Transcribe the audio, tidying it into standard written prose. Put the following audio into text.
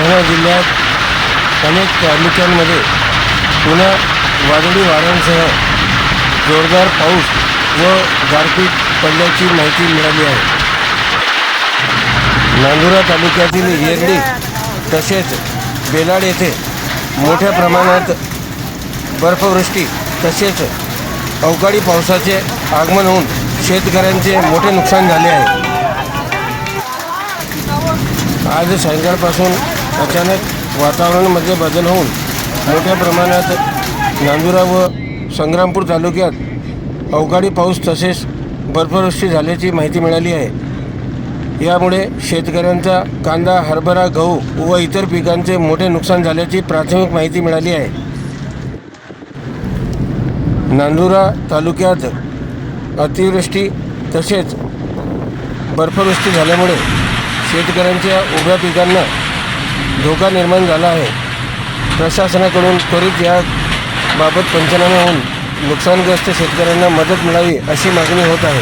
बुलढाणा जिल्ह्यात अनेक तालुक्यांमध्ये पुन्हा वादळी वाऱ्यांसह जोरदार पाऊस व गारपीट पडल्याची माहिती मिळाली आहे. नांदुरा तालुक्यातील येर्डी तसेच बेलाड येथे मोठ्या प्रमाणात बर्फवृष्टी तसेच अवकाळी पावसाचे आगमन होऊन शेतकऱ्यांचे मोठे नुकसान झाले आहे. आज सायंकाळपासून अचानक वातावरणामध्ये बदल होऊन मोठ्या प्रमाणात नांदुरा व संग्रामपूर तालुक्यात अवकाळी पाऊस तसेच बर्फवृष्टी झाल्याची माहिती मिळाली आहे. यामुळे शेतकऱ्यांचा कांदा, हरभरा, गहू व इतर पिकांचे मोठे नुकसान झाल्याची प्राथमिक माहिती मिळाली आहे. नांदुरा तालुक्यात अतिवृष्टी तसेच बर्फवृष्टी झाल्यामुळे शेतकऱ्यांच्या उभ्या पिकांना धोका निर्माण झाला आहे. प्रशासनाकडून त्वरित याबाबत पंचनामे होऊन नुकसानग्रस्त शेतकऱ्यांना मदत मिळावी अशी मागणी होत आहे.